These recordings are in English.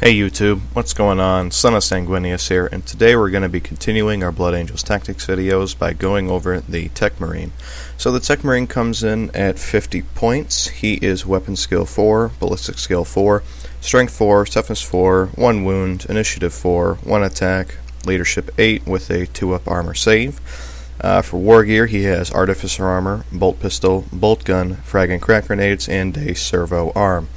Hey YouTube, what's going on? Son of Sanguinius here, and today we're going to be continuing our Blood Angels Tactics videos by going over the Techmarine. So the Techmarine comes in at 50 points. He is Weapon Skill 4, Ballistic Skill 4, Strength 4, Toughness 4, 1 Wound, Initiative 4, 1 Attack, Leadership 8 with a 2-up Armor save. For War Gear, he has Artificer Armor, Bolt Pistol, Bolt Gun, Frag and Crack Grenades, and a Servo Arm.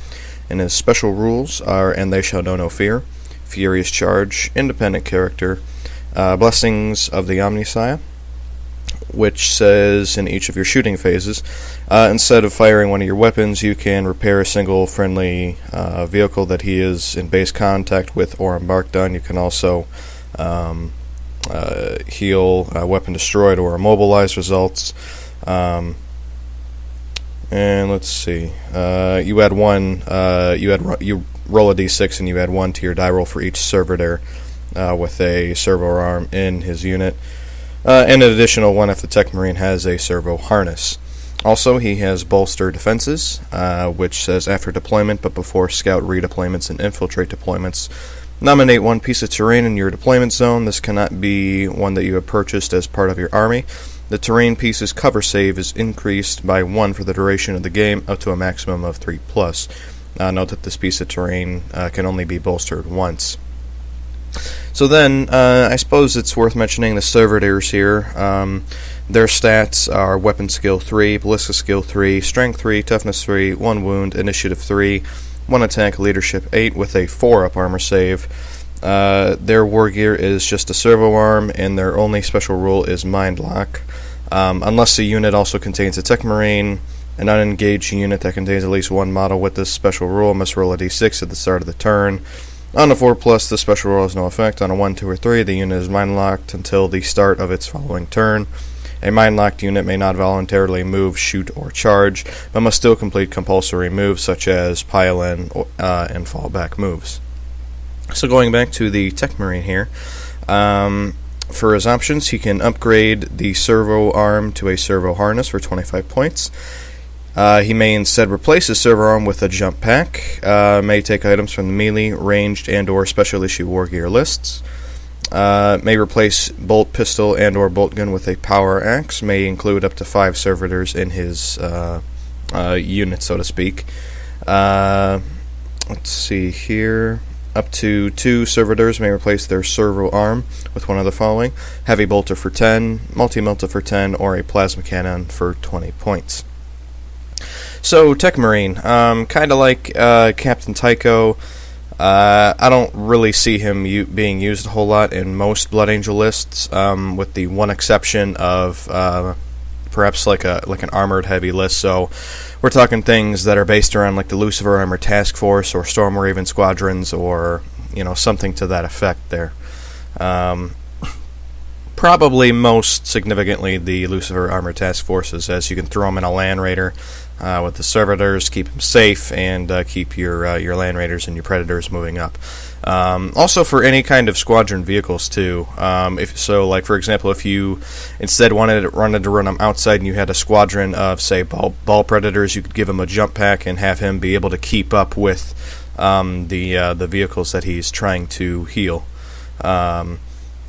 And his special rules are, and they shall know no fear, Furious Charge, Independent Character, Blessings of the Omnissiah, which says in each of your shooting phases, instead of firing one of your weapons, you can repair a single friendly vehicle that he is in base contact with or embarked on. You can also heal weapon destroyed or immobilized results. And let's see. You add one. You roll a d6 and you add 1 to your die roll for each servitor with a servo arm in his unit, and an additional 1 if the Techmarine has a servo harness. Also, he has bolster defenses, which says after deployment but before scout redeployments and infiltrate deployments, nominate 1 piece of terrain in your deployment zone. This cannot be one that you have purchased as part of your army. The terrain piece's cover save is increased by 1 for the duration of the game, up to a maximum of 3+. Note that this piece of terrain can only be bolstered once. So then, I suppose it's worth mentioning the servitors here. Their stats are Weapon Skill 3, Ballistic Skill 3, Strength 3, Toughness 3, 1 Wound, Initiative 3, 1 Attack, Leadership 8 with a 4-up Armor save. Their war gear is just a servo arm, and their only special rule is Mind Lock. Unless the unit also contains a Techmarine, an unengaged unit that contains at least 1 model with this special rule must roll a d6 at the start of the turn. On a 4+, the special rule has no effect. On a 1, 2, or 3, the unit is mind locked until the start of its following turn. A mind-locked unit may not voluntarily move, shoot, or charge, but must still complete compulsory moves such as pile-in and fall-back moves. So going back to the Techmarine here, for his options, he can upgrade the servo arm to a servo harness for 25 points. He may instead replace his servo arm with a jump pack, may take items from the melee, ranged, and or special issue war gear lists, may replace bolt pistol and or bolt gun with a power axe, may include up to 5 servitors in his unit, so to speak. Let's see here. Up to 2 servitors may replace their servo arm with one of the following: heavy bolter for 10, multi-melta for 10, or a plasma cannon for 20 points. So Techmarine, kind of like Captain Tycho, I don't really see him being used a whole lot in most Blood Angel lists, with the one exception of perhaps like an armored heavy list. So we're talking things that are based around like the Lucifer Armored Task Force or Storm Raven squadrons, or something to that effect there. Probably most significantly the Lucifer Armored Task Forces, as you can throw them in a Land Raider with the servitors, keep them safe, and keep your Land Raiders and your Predators moving up. Also for any kind of squadron vehicles too. Like for example, if you instead wanted to run them outside and you had a squadron of say ball Predators, you could give him a jump pack and have him be able to keep up with the vehicles that he's trying to heal.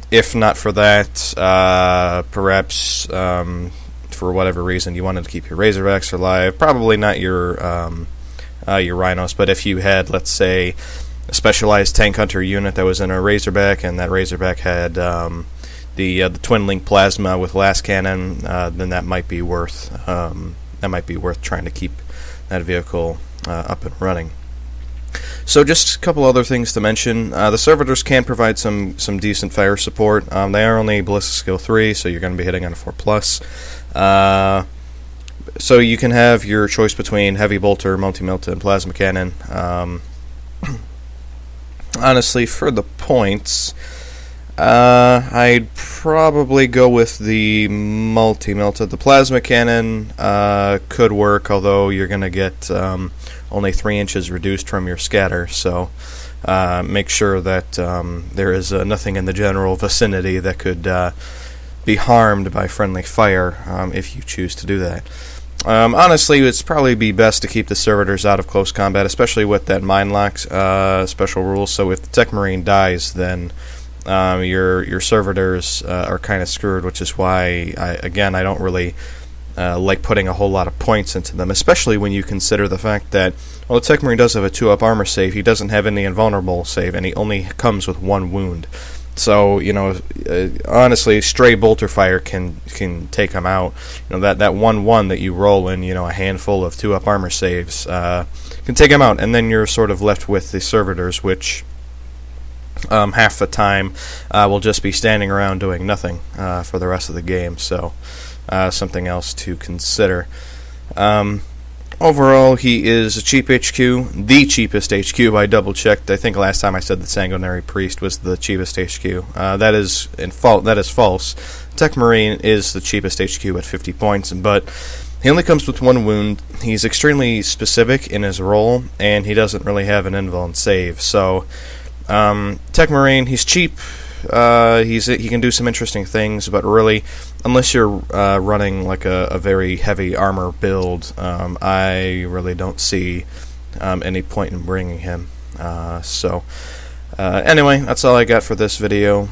If not for that, perhaps for whatever reason you wanted to keep your Razorbacks alive, probably not your Rhinos, but if you had, let's say, a specialized tank hunter unit that was in a Razorback, and that Razorback had the twin link plasma with last cannon, then that might be worth trying to keep that vehicle up and running. So just a couple other things to mention. The servitors can provide some decent fire support. They are only Ballistic Skill 3, so you're going to be hitting on a 4+. So you can have your choice between Heavy Bolter, Multi-Melta, and Plasma Cannon. Honestly, for the points, I'd probably go with the Multi-Melta. The Plasma Cannon could work, although you're going to get only 3 inches reduced from your scatter, so make sure that there is nothing in the general vicinity that could be harmed by friendly fire if you choose to do that. Honestly, it's probably be best to keep the servitors out of close combat, especially with that mind lock special rule. So if the Techmarine dies, then your servitors are kind of screwed, which is why I don't really like putting a whole lot of points into them, especially when you consider the fact that, well, the Techmarine does have a 2-up armor save. He doesn't have any invulnerable save, and he only comes with 1 wound. So, honestly, stray bolter fire can take him out. That 1/1 that you roll in, a handful of 2-up armor saves can take him out, and then you're sort of left with the servitors, which half the time will just be standing around doing nothing for the rest of the game. So, something else to consider. Overall, he is a cheap HQ, the cheapest HQ. I double-checked. I think last time I said the Sanguinary Priest was the cheapest HQ. That is false. Techmarine is the cheapest HQ at 50 points, but he only comes with 1 wound. He's extremely specific in his role, and he doesn't really have an invuln save. So, Techmarine, he's cheap. He can do some interesting things, but really, unless you're running like a very heavy armor build, I really don't see any point in bringing him. Anyway, that's all I got for this video.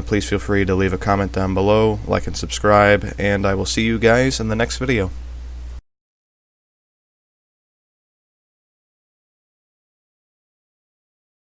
Please feel free to leave a comment down below, like and subscribe, and I will see you guys in the next video.